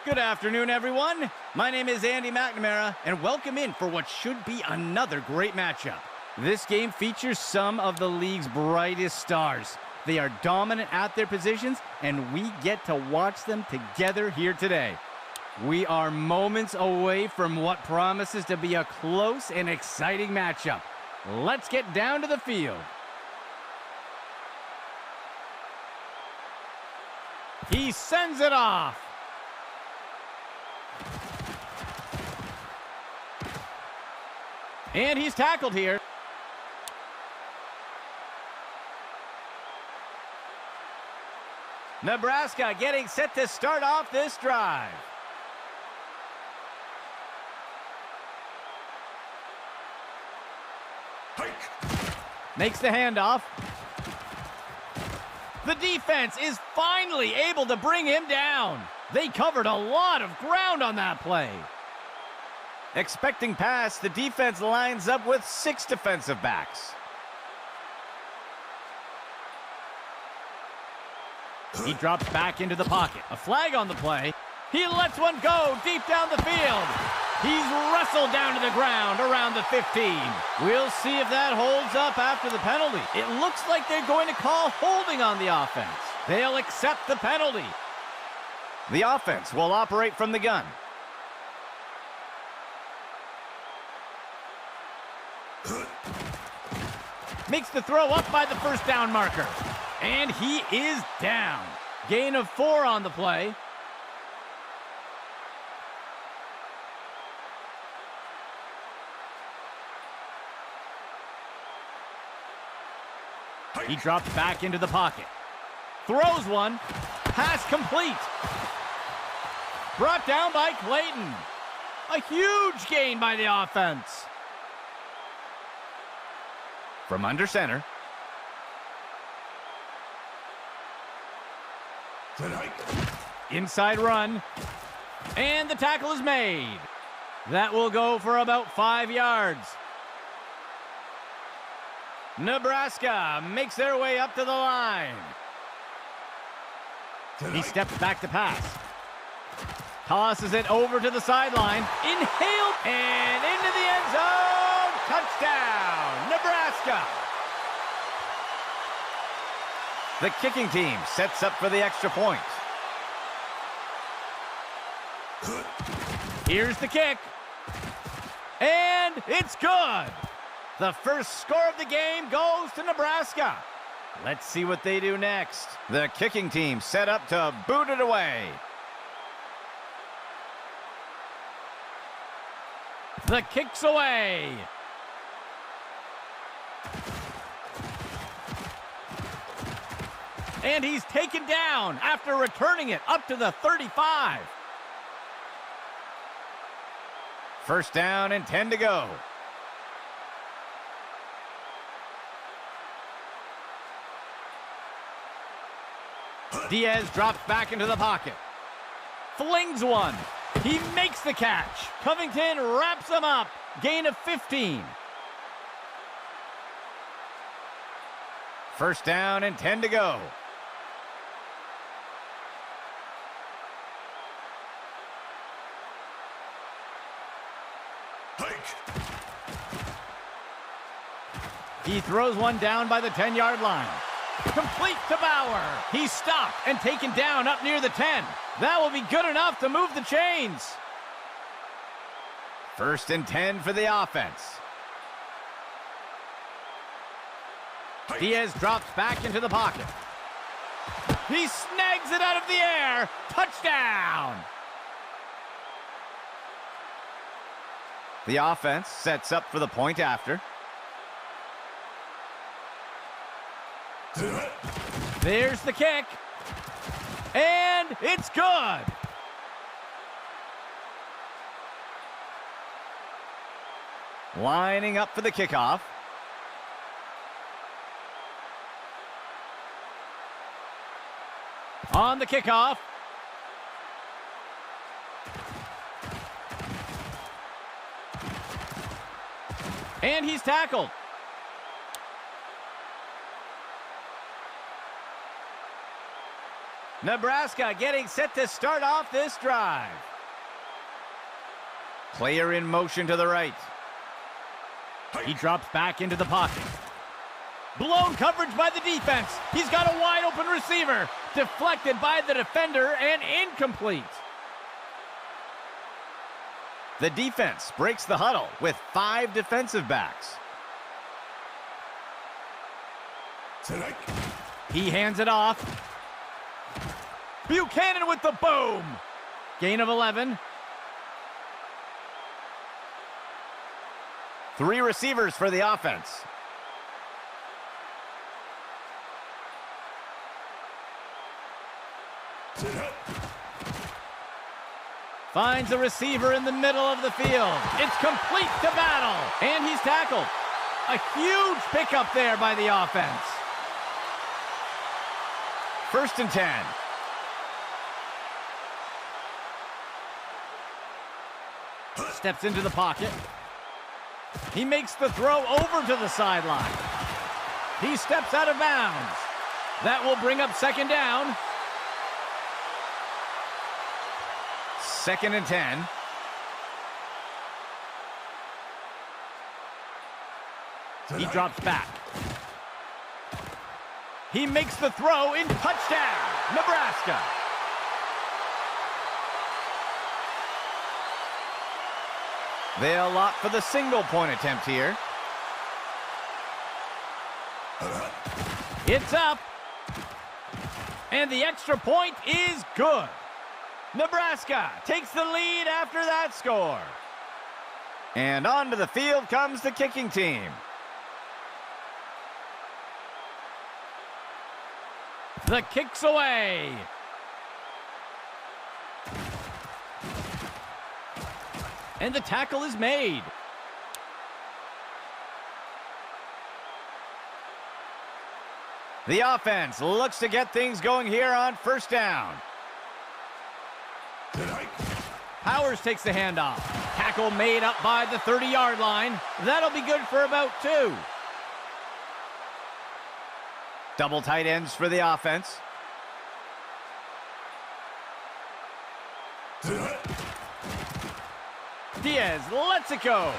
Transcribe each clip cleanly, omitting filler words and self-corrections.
Good afternoon, everyone. My name is Andy McNamara, and welcome in for what should be another great matchup. This game features some of the league's brightest stars. They are dominant at their positions, and we get to watch them together here today. We are moments away from what promises to be a close and exciting matchup. Let's get down to the field. He sends it off. And he's tackled here. Nebraska getting set to start off this drive. Makes the handoff. The defense is finally able to bring him down. They covered a lot of ground on that play. Expecting pass, the defense lines up with 6 defensive backs. He drops back into the pocket. A flag on the play. He lets one go deep down the field. He's wrestled down to the ground around the 15. We'll see if that holds up after the penalty. It looks like they're going to call holding on the offense. They'll accept the penalty. The offense will operate from the gun. Makes the throw up by the first down marker. And he is down. Gain of 4 on the play. He drops back into the pocket. Throws one. Pass complete. Brought down by Clayton. A huge gain by the offense. From under center. Inside run. And the tackle is made. That will go for about 5 yards. Nebraska makes their way up to the line. He steps back to pass. Tosses it over to the sideline. Inhaled and into the end zone. Touchdown, Nebraska. The kicking team sets up for the extra point. Here's the kick. And it's good. The first score of the game goes to Nebraska. Let's see what they do next. The kicking team set up to boot it away. The kick's away. And he's taken down after returning it up to the 35. First down and 10 to go. Diaz drops back into the pocket. Flings one. He makes the catch. Covington wraps him up. Gain of 15. First down and 10 to go. He throws one down by the 10-yard line. Complete to Bauer. He's stopped and taken down up near the 10. That will be good enough to move the chains. First and 10 for the offense. Diaz drops back into the pocket. He snags it out of the air. Touchdown. The offense sets up for the point after. There's the kick. And it's good. Lining up for the kickoff. On the kickoff. And he's tackled. Nebraska getting set to start off this drive. Player in motion to the right. He drops back into the pocket. Blown coverage by the defense. He's got a wide open receiver. Deflected by the defender and incomplete. The defense breaks the huddle with 5 defensive backs. He hands it off. Buchanan with the boom. Gain of 11. 3 receivers for the offense. Finds a receiver in the middle of the field. It's complete to Battle. And he's tackled. A huge pickup there by the offense. 1st and 10. Steps into the pocket. He makes the throw over to the sideline. He steps out of bounds. That will bring up 2nd down. 2nd and 10. He drops back. He makes the throw in touchdown, Nebraska. They'll opt for the single point attempt here. It's up. And the extra point is good. Nebraska takes the lead after that score. And onto the field comes the kicking team. The kick's away. And the tackle is made. The offense looks to get things going here on 1st down. Powers takes the handoff. Tackle made up by the 30-yard line. That'll be good for about 2. Double tight ends for the offense. Diaz lets it go.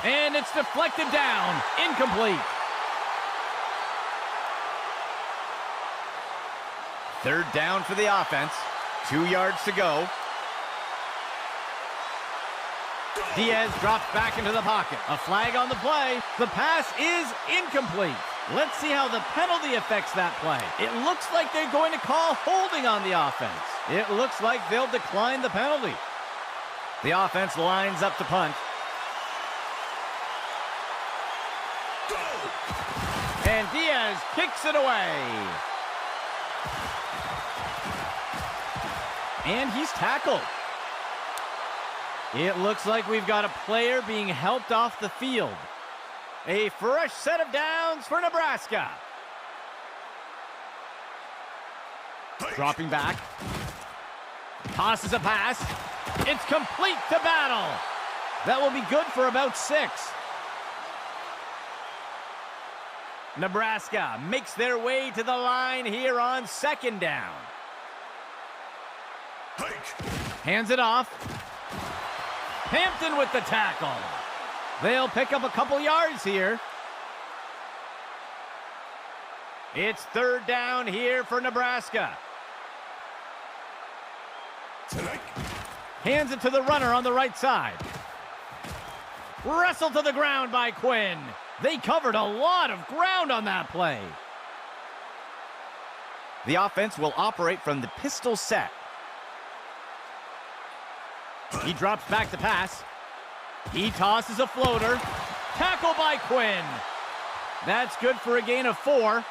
And it's deflected down. Incomplete. 3rd down for the offense. 2 yards to go. Diaz drops back into the pocket. A flag on the play. The pass is incomplete. Let's see how the penalty affects that play. It looks like they're going to call holding on the offense. It looks like they'll decline the penalty. The offense lines up to punt. And Diaz kicks it away. And he's tackled. It looks like we've got a player being helped off the field. A fresh set of downs for Nebraska. Dropping back. Tosses a pass. It's complete to Battle. That will be good for about 6. Nebraska makes their way to the line here on 2nd down. Hands it off. Hampton with the tackle. They'll pick up a couple yards here. It's 3rd down here for Nebraska. Hands it to the runner on the right side. Wrestled to the ground by Quinn. They covered a lot of ground on that play. The offense will operate from the pistol set. He drops back to pass. He tosses a floater. Tackle by Quinn. That's good for a gain of 4.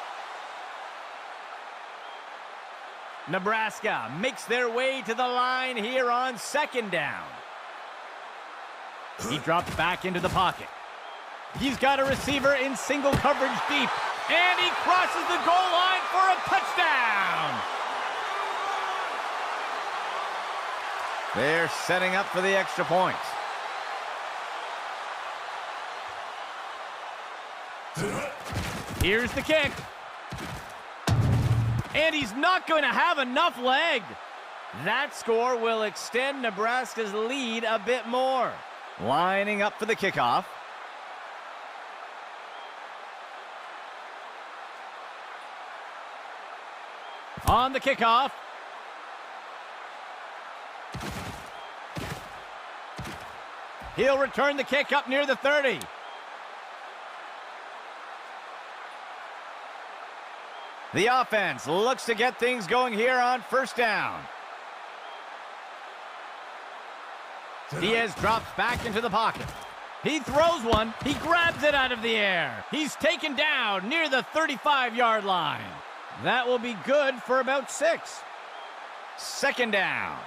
Nebraska makes their way to the line here on 2nd down. He drops back into the pocket. He's got a receiver in single coverage deep. And he crosses the goal line for a touchdown. They're setting up for the extra point. Here's the kick. And he's not going to have enough leg. That score will extend Nebraska's lead a bit more. Lining up for the kickoff. On the kickoff. He'll return the kick up near the 30. The offense looks to get things going here on first down. Diaz drops back into the pocket. He throws one. He grabs it out of the air. He's taken down near the 35-yard line. That will be good for about 6. Second down.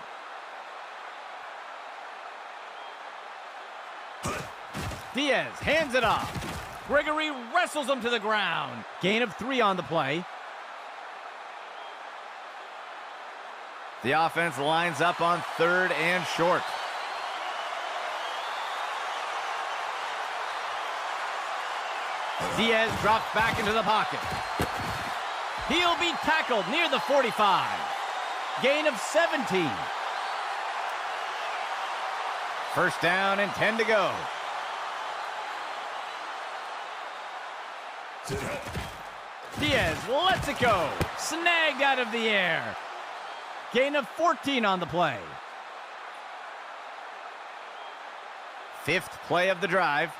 Diaz hands it off. Gregory wrestles him to the ground. Gain of 3 on the play. The offense lines up on 3rd and short. Diaz drops back into the pocket. He'll be tackled near the 45. Gain of 17. First down and 10 to go. Diaz lets it go. Snagged out of the air. Gain of 14 on the play. 5th play of the drive.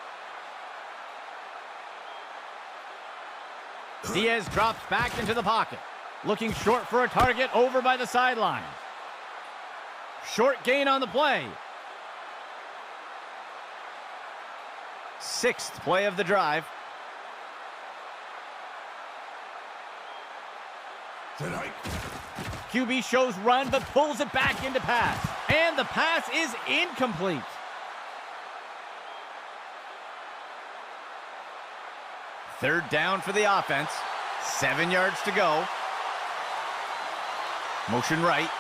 Diaz drops back into the pocket. Looking short for a target over by the sideline. Short gain on the play. 6th play of the drive. QB shows run but pulls it back into pass. And the pass is incomplete. Third down for the offense. 7 yards to go. Motion right.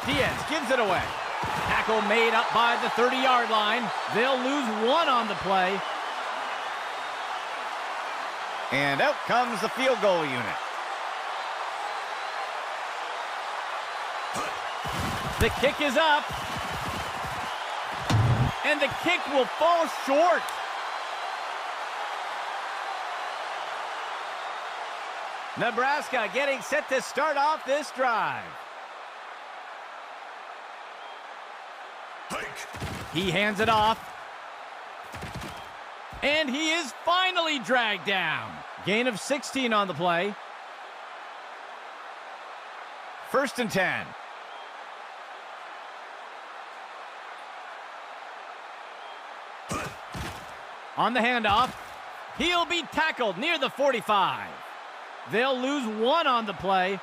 Diaz gives it away. Tackle made up by the 30-yard line. They'll lose 1 on the play. And out comes the field goal unit. The kick is up. And the kick will fall short. Nebraska getting set to start off this drive. He hands it off. And he is finally dragged down. Gain of 16 on the play. 1st and 10. On the handoff, he'll be tackled near the 45. They'll lose 1 on the play.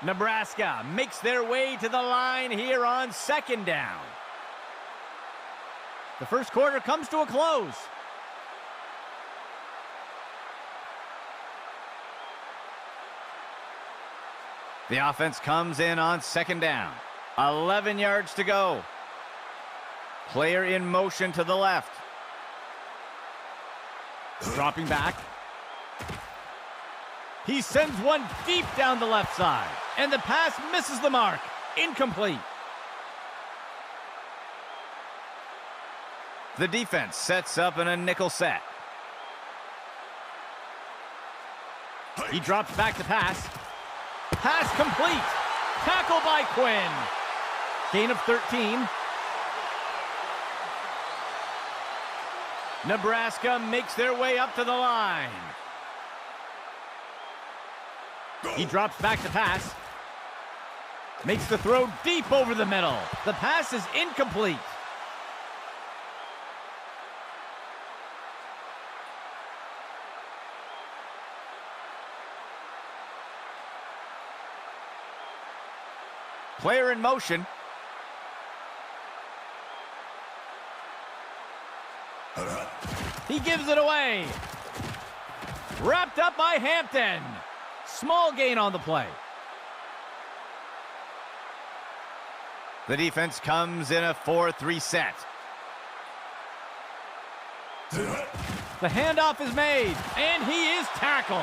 Nebraska makes their way to the line here on 2nd down. The first quarter comes to a close. The offense comes in on 2nd down. 11 yards to go. Player in motion to the left. Dropping back. He sends one deep down the left side. And the pass misses the mark. Incomplete. The defense sets up in a nickel set. He drops back to pass. Pass complete. Tackle by Quinn. Gain of 13. Nebraska makes their way up to the line. He drops back to pass. Makes the throw deep over the middle. The pass is incomplete. Player in motion. He gives it away. Wrapped up by Hampton. Small gain on the play. The defense comes in a 4-3 set. The The handoff is made, and he is tackled.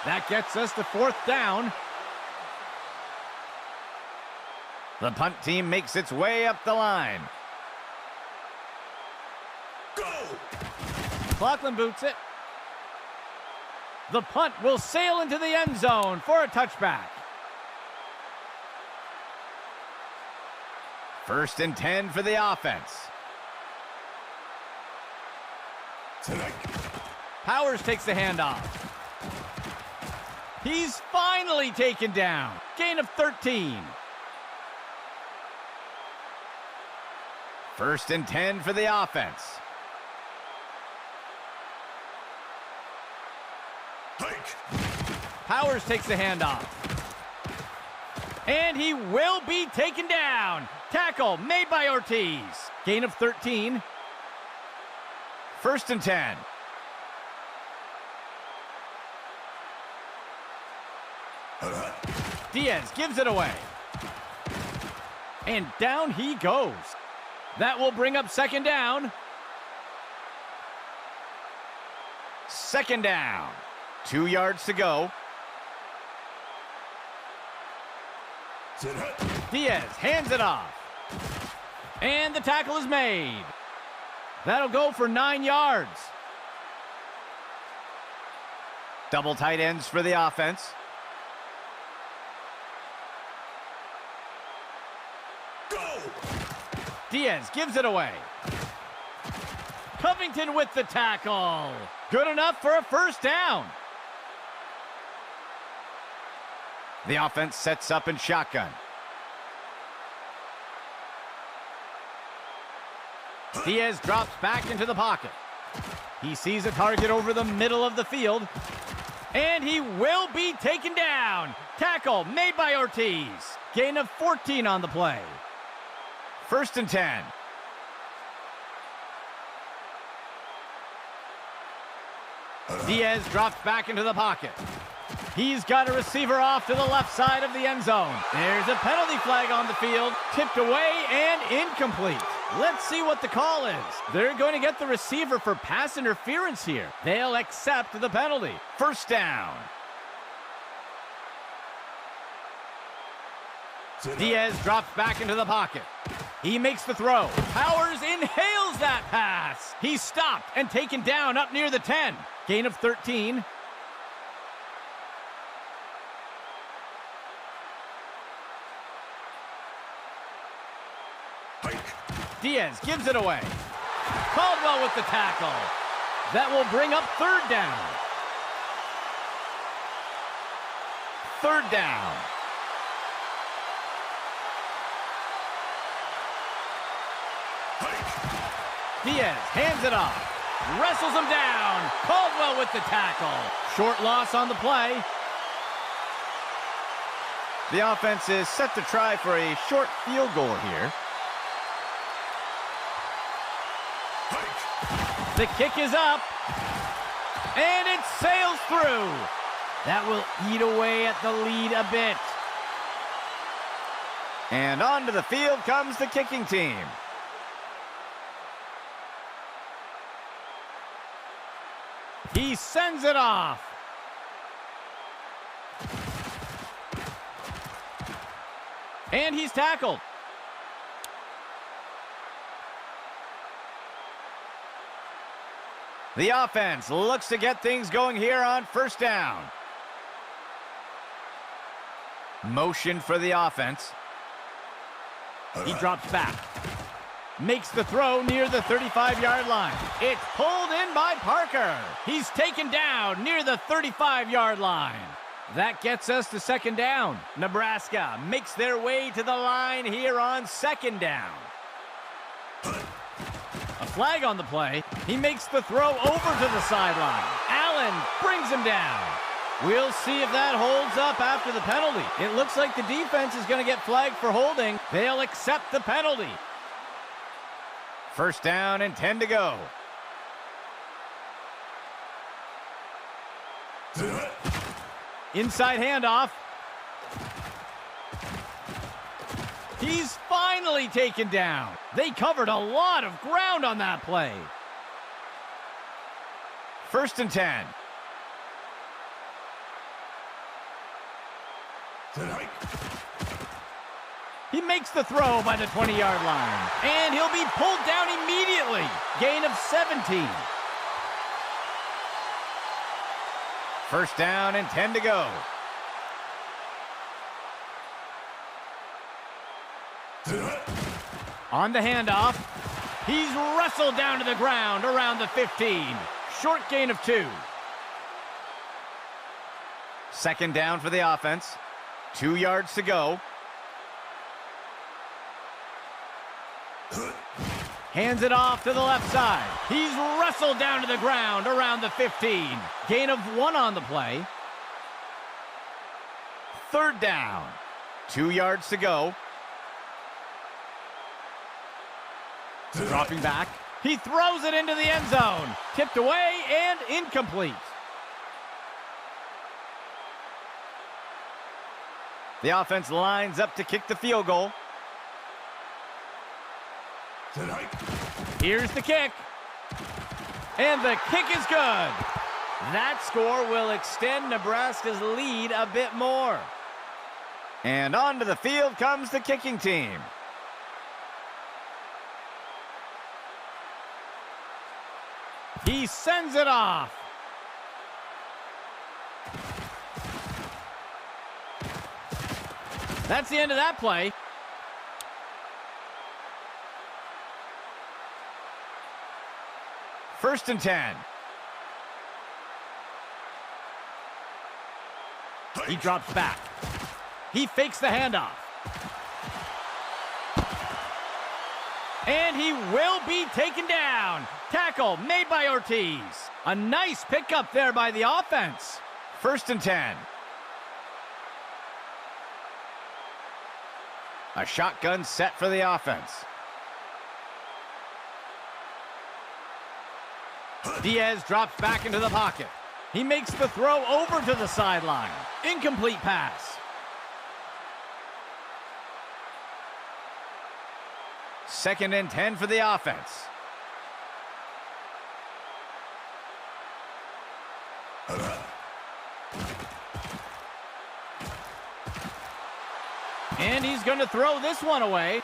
That gets us to fourth down. The punt team makes its way up the line. Go! McLaughlin boots it. The punt will sail into the end zone for a touchback. 1st and 10 for the offense. Tonight. Powers takes the handoff. He's finally taken down. Gain of 13. 1st and 10 for the offense. Hike. Powers takes the handoff. And he will be taken down. Tackle made by Ortiz. Gain of 13. 1st and 10. Diaz gives it away. And down he goes. That will bring up 2nd down. 2nd down. 2 yards to go. Diaz hands it off. And the tackle is made. That'll go for 9 yards. Double tight ends for the offense. Go! Diaz gives it away. Covington with the tackle. Good enough for a 1st down. The offense sets up in shotgun. Diaz drops back into the pocket. He sees a target over the middle of the field. And he will be taken down. Tackle made by Ortiz. Gain of 14 on the play. 1st and 10. Diaz drops back into the pocket. He's got a receiver off to the left side of the end zone. There's a penalty flag on the field. Tipped away and incomplete. Let's see what the call is. They're going to get the receiver for pass interference here. They'll accept the penalty. 1st down. Diaz drops back into the pocket. He makes the throw. Powers inhales that pass. He's stopped and taken down up near the 10. Gain of 13. Diaz gives it away. Caldwell with the tackle. That will bring up 3rd down. 3rd down. Diaz hands it off. Wrestles him down. Caldwell with the tackle. Short loss on the play. The offense is set to try for a short field goal here. The kick is up, and it sails through. That will eat away at the lead a bit. And onto the field comes the kicking team. He sends it off. And he's tackled. The offense looks to get things going here on 1st down. Motion for the offense. He drops back. Makes the throw near the 35-yard line. It's pulled in by Parker. He's taken down near the 35-yard line. That gets us to 2nd down. Nebraska makes their way to the line here on 2nd down. A flag on the play. He makes the throw over to the sideline. Allen brings him down. We'll see if that holds up after the penalty. It looks like the defense is going to get flagged for holding. They'll accept the penalty. 1st down and 10 to go. Inside handoff. He's finally taken down. They covered a lot of ground on that play. First and 10. Tonight. He makes the throw by the 20-yard line. And he'll be pulled down immediately. Gain of 17. First down and 10 to go. Tonight. On the handoff, he's wrestled down to the ground around the 15. Short gain of 2. Second down for the offense. 2 yards to go. Hands it off to the left side. He's wrestled down to the ground around the 15. Gain of 1 on the play. Third down. 2 yards to go. Dropping back. He throws it into the end zone. Tipped away and incomplete. The offense lines up to kick the field goal. Tonight. Here's the kick. And the kick is good. That score will extend Nebraska's lead a bit more. And onto the field comes the kicking team. He sends it off. That's the end of that play. First and 10. He drops back. He fakes the handoff. And he will be taken down. Tackle made by Ortiz. A nice pickup there by the offense. First and 10. A shotgun set for the offense. Diaz drops back into the pocket. He makes the throw over to the sideline. Incomplete pass. Second and 10 for the offense. And he's going to throw this one away.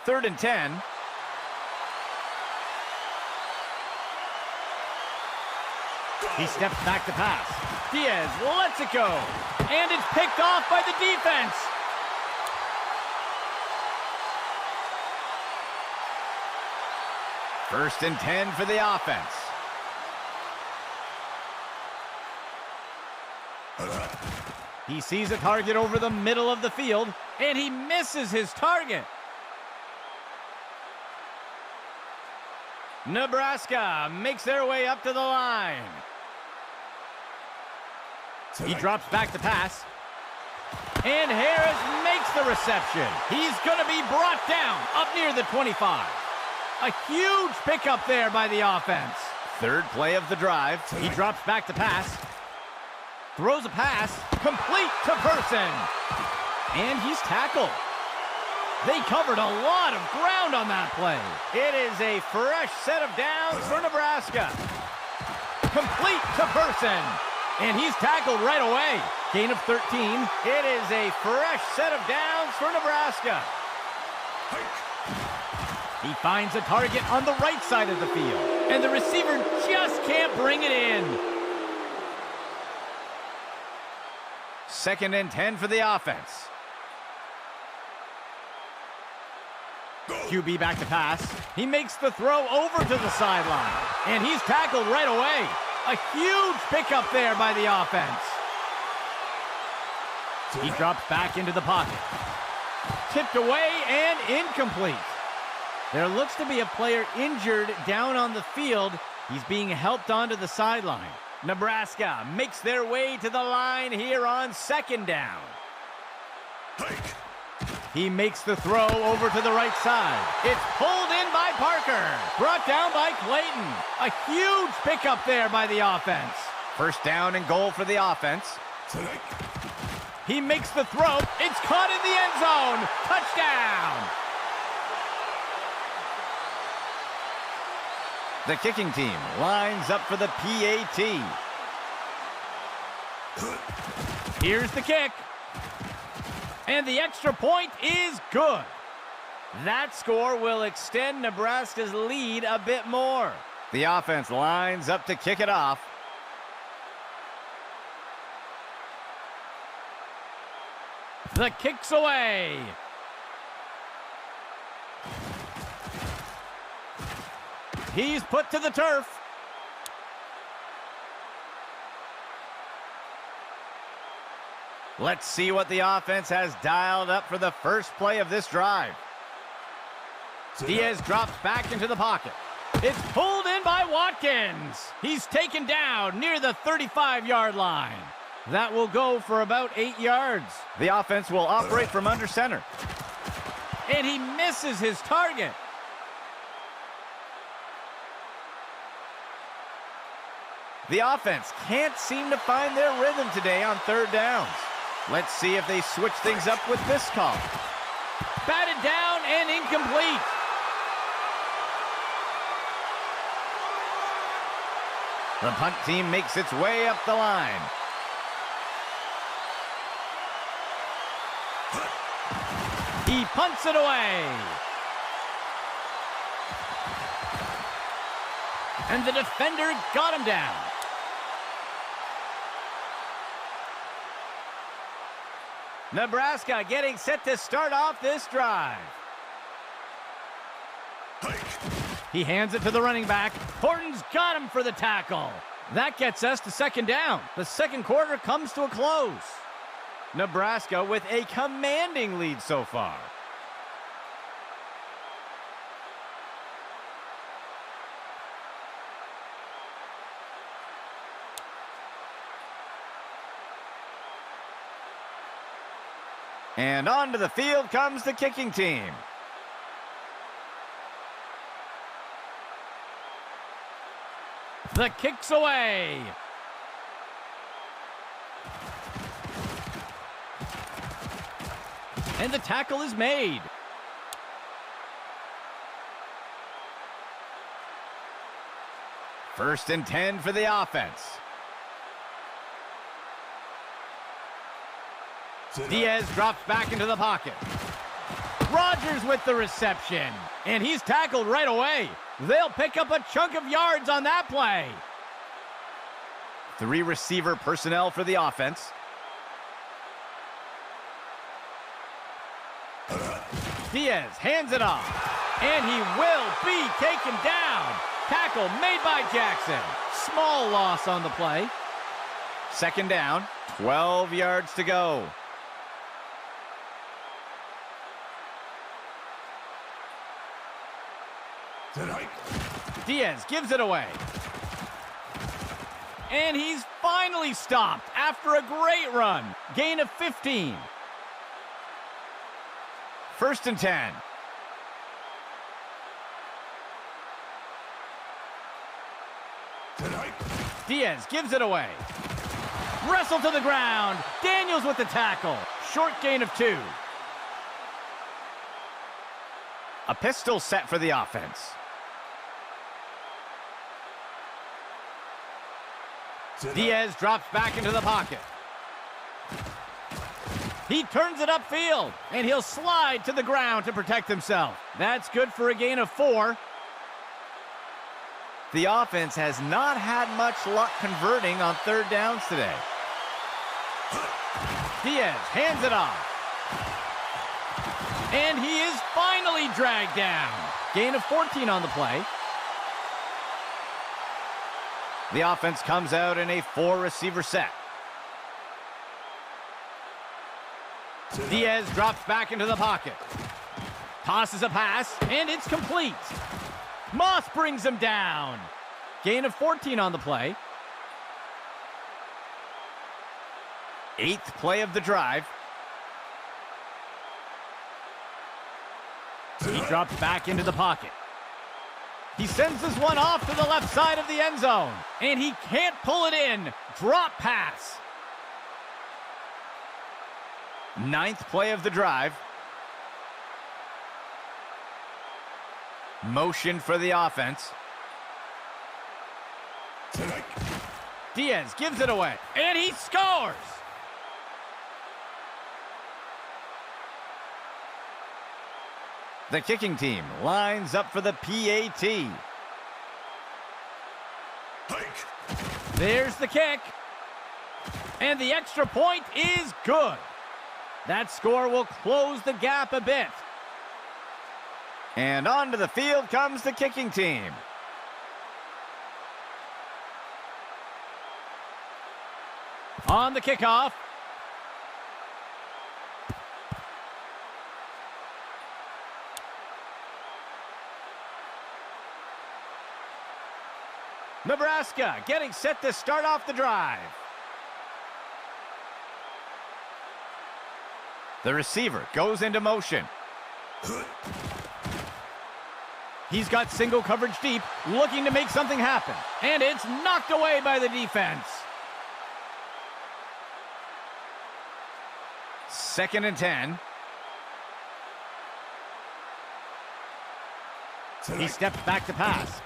Third and 10. He steps back to pass. Diaz lets it go. And it's picked off by the defense. First and 10 for the offense. He sees a target over the middle of the field, and he misses his target. Nebraska makes their way up to the line. He drops back to pass. And Harris makes the reception. He's going to be brought down up near the 25. A huge pickup there by the offense. Third play of the drive. He drops back to pass. Throws a pass. Complete to Person. And he's tackled. They covered a lot of ground on that play. It is a fresh set of downs for Nebraska. Complete to Person. And he's tackled right away. Gain of 13. It is a fresh set of downs for Nebraska. He finds a target on the right side of the field. And the receiver just can't bring it in. Second and 10 for the offense. QB back to pass. He makes the throw over to the sideline. And he's tackled right away. A huge pickup there by the offense. He drops back into the pocket. Tipped away and incomplete. There looks to be a player injured down on the field. He's being helped onto the sideline. Nebraska makes their way to the line here on second down. He makes the throw over to the right side. It's pulled in by Parker. Brought down by Clayton. A huge pickup there by the offense. First down and goal for the offense. He makes the throw. It's caught in the end zone. Touchdown. The kicking team lines up for the PAT. Here's the kick. And the extra point is good. That score will extend Nebraska's lead a bit more. The offense lines up to kick it off. The kick's away. He's put to the turf. Let's see what the offense has dialed up for the first play of this drive. Diaz drops back into the pocket. It's pulled in by Watkins. He's taken down near the 35-yard line. That will go for about 8 yards. The offense will operate from under center. And he misses his target. The offense can't seem to find their rhythm today on third downs. Let's see if they switch things up with this call. Batted down and incomplete. The punt team makes its way up the line. He punts it away. And the defender got him down. Nebraska getting set to start off this drive. He hands it to the running back. Horton's got him for the tackle. That gets us to second down. The second quarter comes to a close. Nebraska with a commanding lead so far. And onto the field comes the kicking team. The kick's away. And the tackle is made. First and 10 for the offense. Diaz drops back into the pocket. Rodgers with the reception. And he's tackled right away. They'll pick up a chunk of yards on that play. 3 receiver personnel for the offense. Diaz hands it off. And he will be taken down. Tackle made by Jackson. Small loss on the play. Second down, 12 yards to go. Diaz gives it away. And he's finally stopped after a great run. Gain of 15. First and 10. Diaz gives it away. Wrestle to the ground. Daniels with the tackle. Short gain of 2. A pistol set for the offense. Diaz drops back into the pocket. He turns it upfield, and he'll slide to the ground to protect himself. That's good for a gain of 4. The offense has not had much luck converting on third downs today. Diaz hands it off. And he is finally dragged down. Gain of 14 on the play. The offense comes out in a 4-receiver set. Diaz drops back into the pocket. Tosses a pass, and it's complete. Moss brings him down. Gain of 14 on the play. 8th play of the drive. He drops back into the pocket. He sends this one off to the left side of the end zone. And he can't pull it in. Drop pass. 9th play of the drive. Motion for the offense. Tonight. Diaz gives it away, and he scores! The kicking team lines up for the PAT. Hike. There's the kick. And the extra point is good. That score will close the gap a bit. And onto the field comes the kicking team. On the kickoff. Nebraska getting set to start off the drive. The receiver goes into motion. He's got single coverage deep, looking to make something happen. And it's knocked away by the defense. 2nd and 10. He steps back to pass.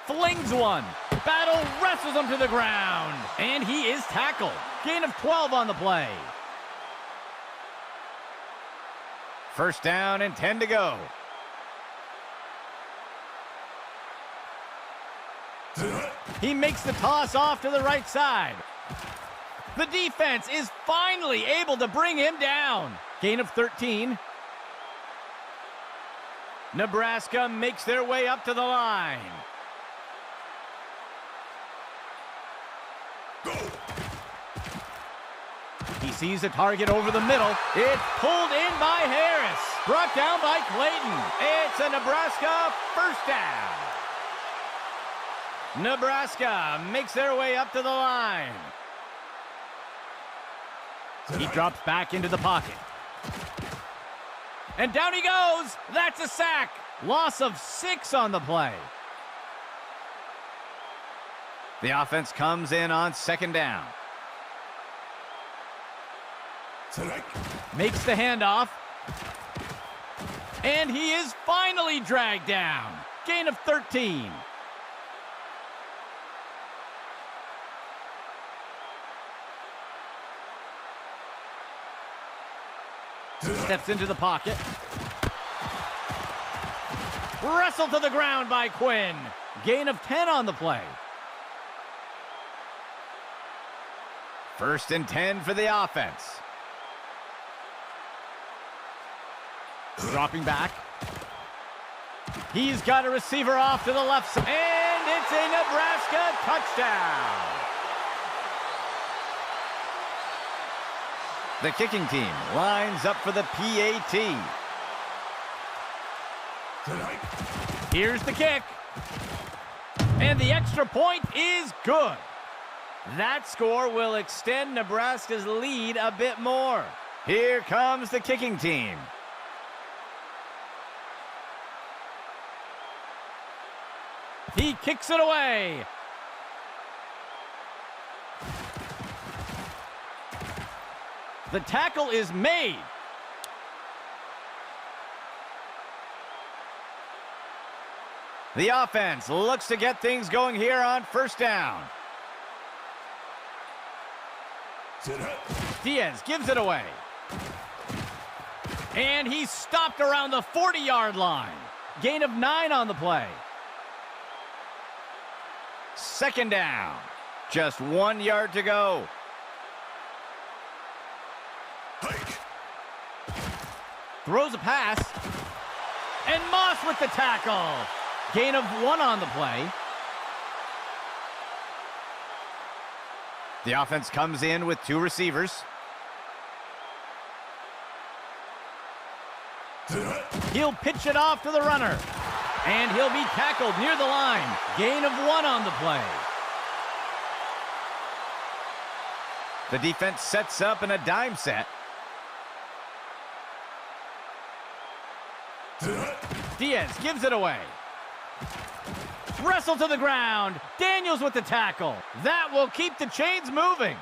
Flings one. Battle wrestles him to the ground. And he is tackled. Gain of 12 on the play. 1st down and 10 to go. He makes the toss off to the right side. The defense is finally able to bring him down. Gain of 13. Nebraska makes their way up to the line. He sees a target over the middle. It's pulled in by Harris. Brought down by Clayton. It's a Nebraska 1st down. Nebraska makes their way up to the line. He drops back into the pocket. And down he goes. That's a sack. Loss of 6 on the play. The offense comes in on 2nd down. Makes the handoff. And he is finally dragged down. Gain of 13. Steps into the pocket. Wrestled to the ground by Quinn. Gain of 10 on the play. 1st and 10 for the offense. Dropping back. He's got a receiver off to the left side. And it's a Nebraska touchdown. The kicking team lines up for the PAT. Here's the kick. And the extra point is good. That score will extend Nebraska's lead a bit more. Here comes the kicking team. He kicks it away. The tackle is made. The offense looks to get things going here on 1st down. Diaz gives it away. And he's stopped around the 40-yard line. Gain of 9 on the play. 2nd down. Just 1 yard to go. Throws a pass. And Moss with the tackle. Gain of 1 on the play. The offense comes in with 2 receivers. He'll pitch it off to the runner. And he'll be tackled near the line. Gain of 1 on the play. The defense sets up in a dime set. Diaz gives it away. Wrestle to the ground. Daniels with the tackle. That will keep the chains moving.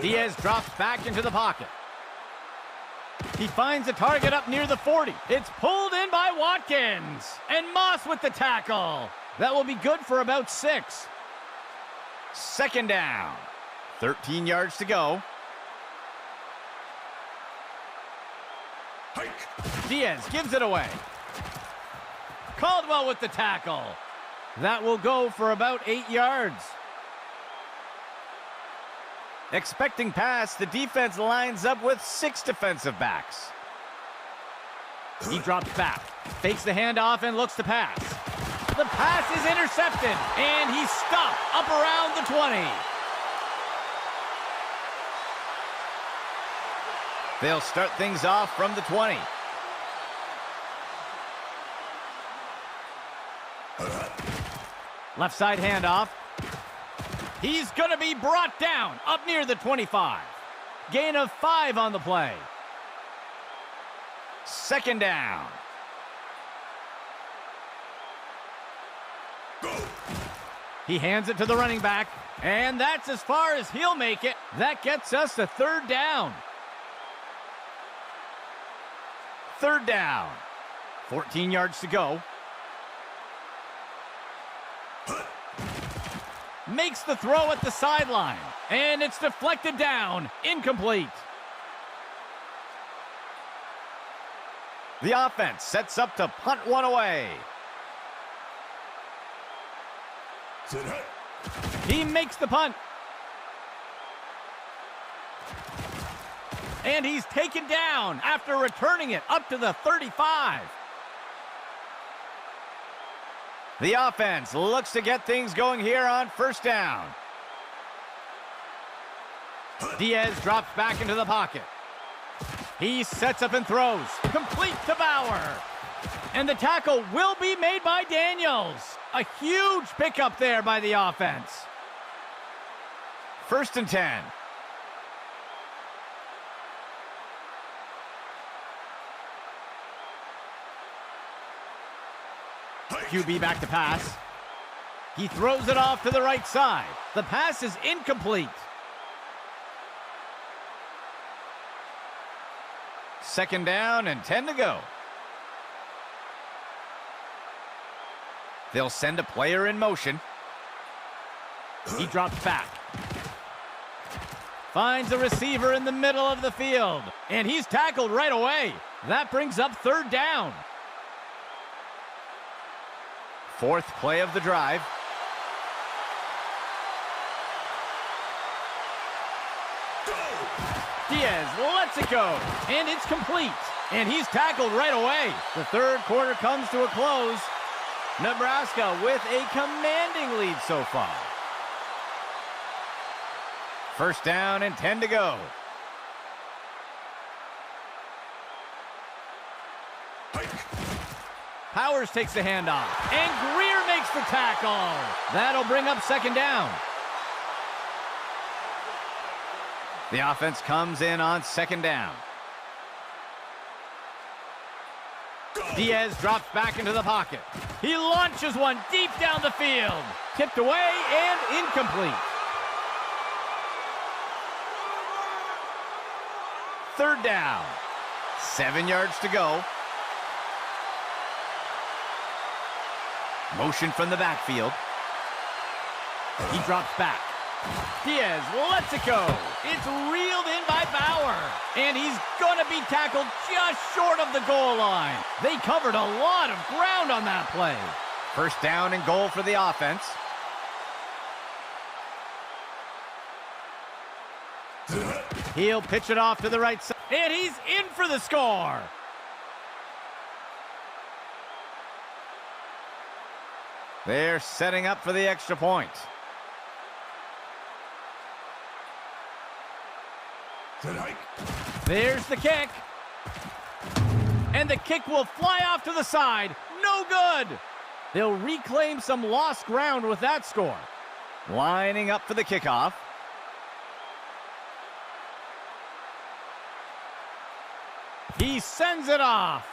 Diaz drops back into the pocket. He finds a target up near the 40. It's pulled in by Watkins. And Moss with the tackle. That will be good for about 6. Second down. 13 yards to go. Hike. Diaz gives it away. Caldwell with the tackle. That will go for about 8 yards. Expecting pass, the defense lines up with 6 defensive backs. He drops back, fakes the handoff, and looks to pass. The pass is intercepted, and he's stopped up around the 20. They'll start things off from the 20. Left side handoff. He's going to be brought down up near the 25. Gain of 5 on the play. Second down. Go. He hands it to the running back, and that's as far as he'll make it. That gets us to third down. Third down. 14 yards to go. Makes the throw at the sideline, and it's deflected down, incomplete. The offense sets up to punt one away. Sit high. He makes the punt. And he's taken down after returning it up to the 35. The offense looks to get things going here on first down. Diaz drops back into the pocket. He sets up and throws. Complete to Bauer. And the tackle will be made by Daniels. A huge pickup there by the offense. First and 10. QB back to pass. He throws it off to the right side. The pass is incomplete. Second down and 10 to go. They'll send a player in motion. He drops back. Finds a receiver in the middle of the field. And he's tackled right away. That brings up third down. Fourth play of the drive. Go. Diaz lets it go, and it's complete. And he's tackled right away. The third quarter comes to a close. Nebraska with a commanding lead so far. First down and 10 to go. Powers takes the handoff, and Greer makes the tackle. That'll bring up second down. The offense comes in on second down. Diaz drops back into the pocket. He launches one deep down the field. Tipped away and incomplete. Third down. 7 yards to go. Motion from the backfield. He drops back. Diaz lets it go. It's reeled in by Bauer. And he's going to be tackled just short of the goal line. They covered a lot of ground on that play. First down and goal for the offense. He'll pitch it off to the right side. And he's in for the score. They're setting up for the extra point. There's the kick. And the kick will fly off to the side. No good. They'll reclaim some lost ground with that score. Lining up for the kickoff. He sends it off.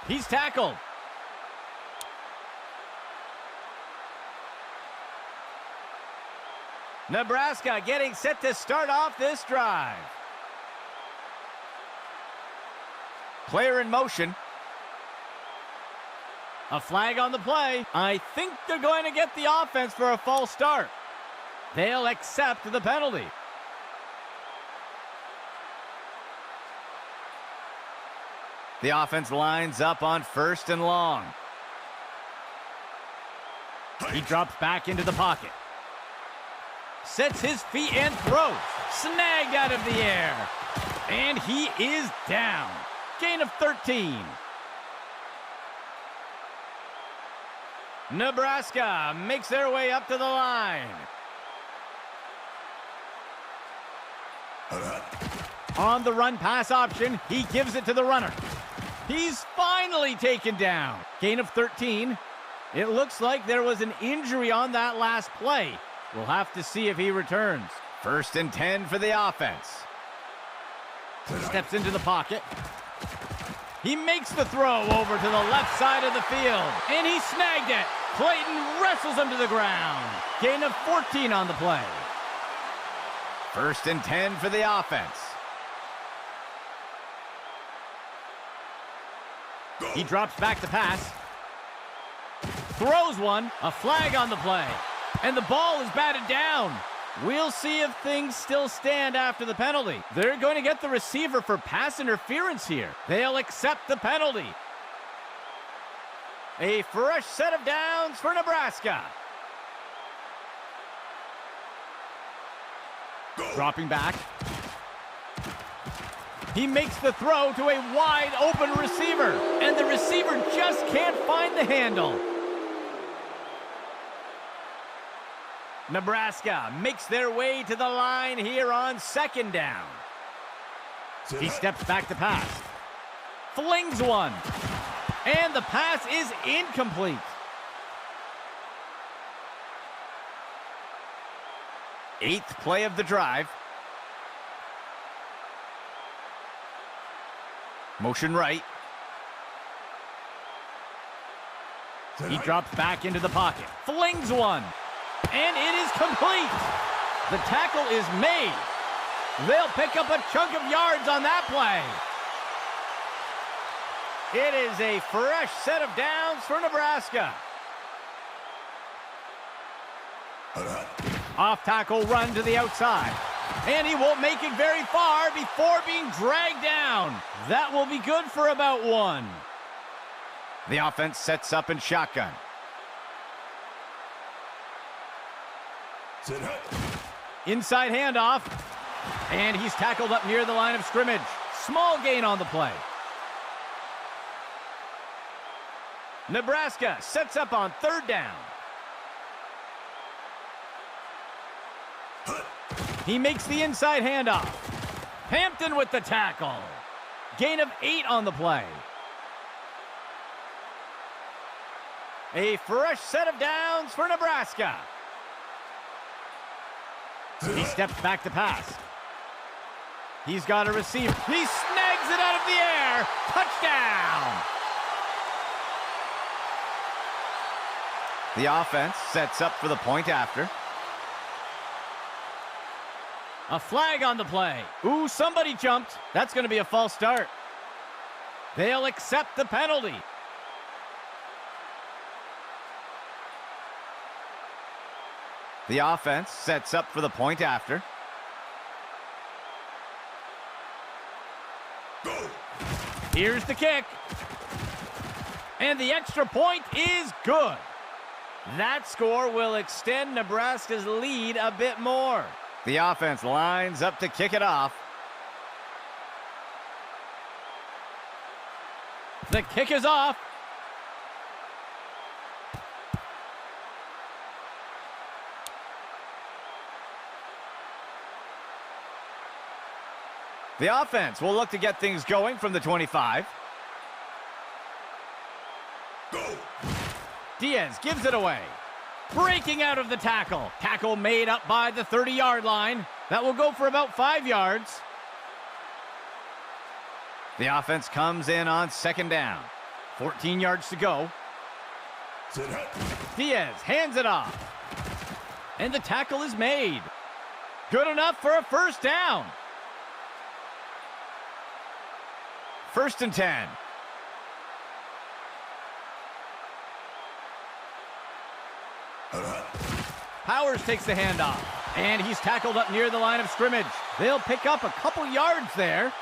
He's tackled. Nebraska getting set to start off this drive. Player in motion. A flag on the play. I think they're going to get the offense for a false start. They'll accept the penalty. The offense lines up on 1st and long. He drops back into the pocket. Sets his feet and throws. Snagged out of the air. And he is down. Gain of 13. Nebraska makes their way up to the line. On the run pass option, he gives it to the runner. He's finally taken down. Gain of 13. It looks like there was an injury on that last play. We'll have to see if he returns. 1st and 10 for the offense. Steps into the pocket. He makes the throw over to the left side of the field, and he snagged it. Clayton wrestles him to the ground. Gain of 14 on the play. 1st and 10 for the offense. He drops back to pass. Throws one. A flag on the play. And the ball is batted down. We'll see if things still stand after the penalty. They're going to get the receiver for pass interference here. They'll accept the penalty. A fresh set of downs for Nebraska. Dropping back. He makes the throw to a wide open receiver. And the receiver just can't find the handle. Nebraska makes their way to the line here on 2nd down. He steps back to pass. Flings one. And the pass is incomplete. Eighth play of the drive. Motion right. He drops back into the pocket. Flings one. And it is complete. The tackle is made. They'll pick up a chunk of yards on that play. It is a fresh set of downs for Nebraska. Off tackle run to the outside. And he won't make it very far before being dragged down. That will be good for about 1. The offense sets up in shotgun. Inside handoff. And he's tackled up near the line of scrimmage. Small gain on the play. Nebraska sets up on 3rd down. He makes the inside handoff. Hampton with the tackle. Gain of 8 on the play. A fresh set of downs for Nebraska. He steps back to pass. He's got a receiver. He snags it out of the air. Touchdown! The offense sets up for the point after. A flag on the play. Ooh, somebody jumped. That's going to be a false start. They'll accept the penalty. The offense sets up for the point after. Here's the kick. And the extra point is good. That score will extend Nebraska's lead a bit more. The offense lines up to kick it off. The kick is off. The offense will look to get things going from the 25. Diaz gives it away. Breaking out of the tackle. Tackle made up by the 30-yard line. That will go for about 5 yards. The offense comes in on 2nd down. 14 yards to go. Diaz hands it off. And the tackle is made. Good enough for a first down. 1st and 10. Powers takes the handoff, and he's tackled up near the line of scrimmage. They'll pick up a couple yards there.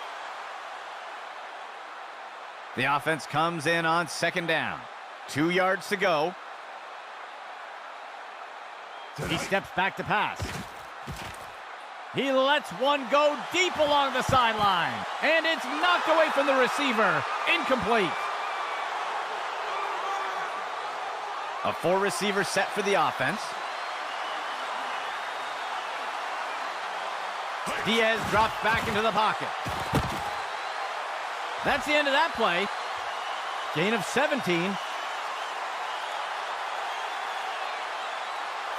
The offense comes in on 2nd down. 2 yards to go. He steps back to pass. He lets one go deep along the sideline, and it's knocked away from the receiver. Incomplete. A 4-receiver set for the offense. Diaz drops back into the pocket. That's the end of that play. Gain of 17.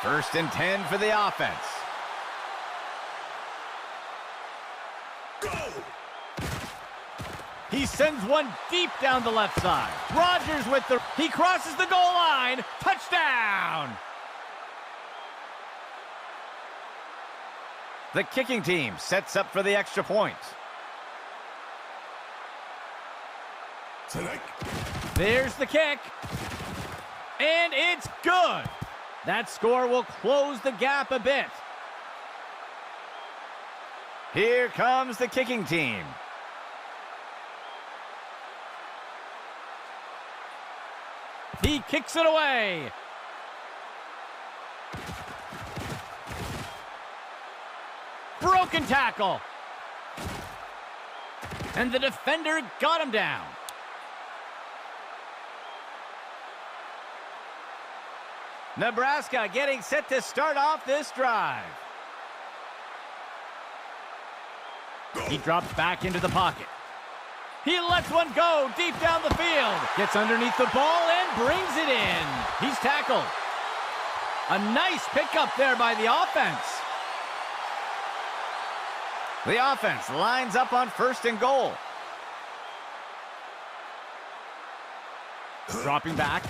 1st and 10 for the offense. He sends one deep down the left side. Rodgers with he crosses the goal line. Touchdown! The kicking team sets up for the extra point. There's the kick. And it's good. That score will close the gap a bit. Here comes the kicking team. He kicks it away. Broken tackle. And the defender got him down. Nebraska getting set to start off this drive. He drops back into the pocket. He lets one go deep down the field. Gets underneath the ball and brings it in. He's tackled. A nice pickup there by the offense. The offense lines up on 1st and goal. Dropping back.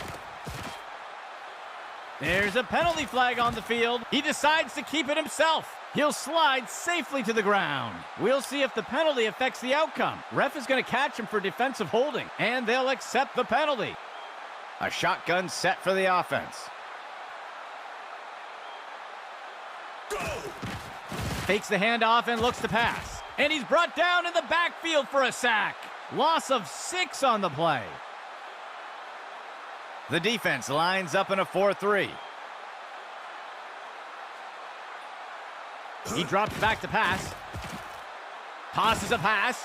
There's a penalty flag on the field. He decides to keep it himself. He'll slide safely to the ground. We'll see if the penalty affects the outcome. Ref is going to catch him for defensive holding, and they'll accept the penalty. A shotgun set for the offense. Go! Fakes the handoff and looks to pass. And he's brought down in the backfield for a sack. Loss of 6 on the play. The defense lines up in a 4-3. He drops back to pass. Tosses a pass.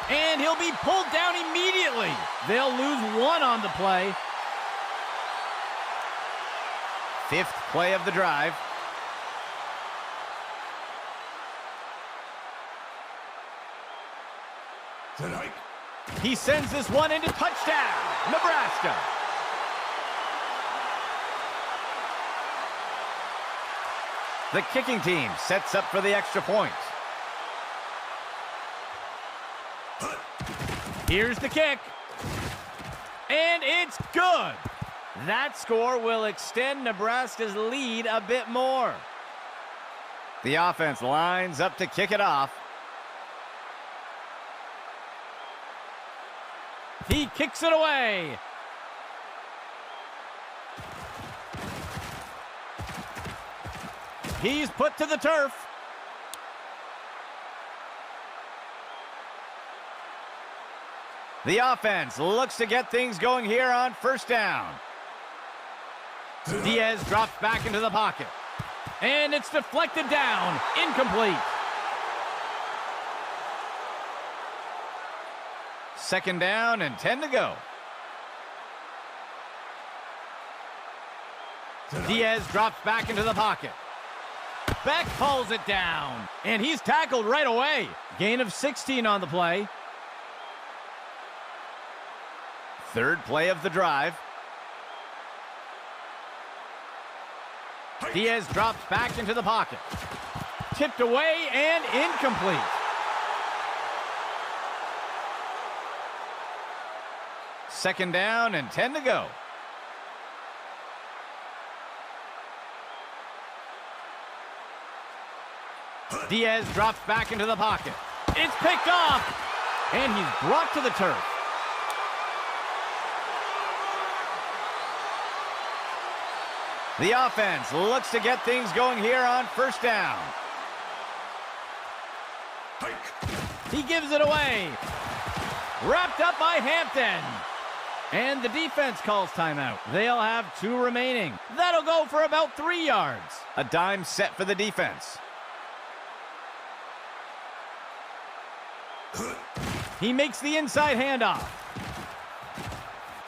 And he'll be pulled down immediately. They'll lose 1 on the play. 5th play of the drive. Tonight. He sends this one into touchdown. Nebraska. The kicking team sets up for the extra point. Here's the kick. And it's good. That score will extend Nebraska's lead a bit more. The offense lines up to kick it off. He kicks it away. He's put to the turf. The offense looks to get things going here on 1st down. Diaz drops back into the pocket. And it's deflected down. Incomplete. 2nd down and 10 to go. Diaz drops back into the pocket. Beck pulls it down. And he's tackled right away. Gain of 16 on the play. 3rd play of the drive. Diaz drops back into the pocket. Tipped away and incomplete. 2nd down and 10 to go. Diaz drops back into the pocket. It's picked off, and he's brought to the turf. The offense looks to get things going here on first down. Hike. He gives it away. Wrapped up by Hampton. And the defense calls timeout. They'll have 2 remaining. That'll go for about 3 yards. A dime set for the defense. He makes the inside handoff.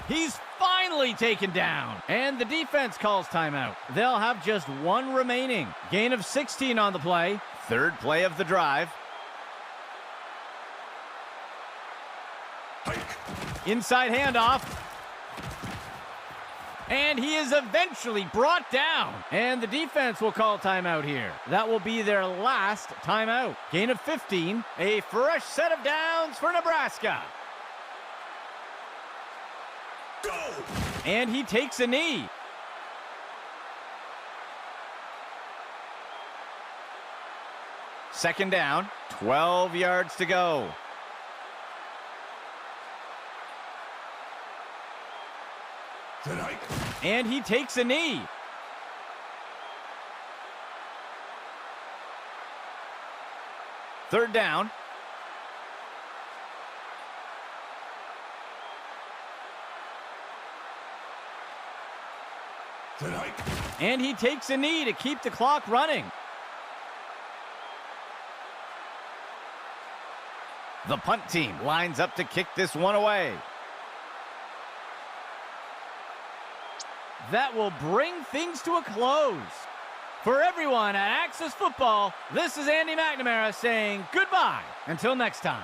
He's finally taken down. And the defense calls timeout. They'll have just 1 remaining. Gain of 16 on the play. 3rd play of the drive. Inside handoff. And he is eventually brought down. And the defense will call timeout here. That will be their last timeout. Gain of 15. A fresh set of downs for Nebraska. Go! And he takes a knee. Second down. 12 yards to go. Hike. And he takes a knee. Third down. Hike. And he takes a knee to keep the clock running. The punt team lines up to kick this one away. That will bring things to a close. For everyone at Access Football, this is Andy McNamara saying goodbye until next time.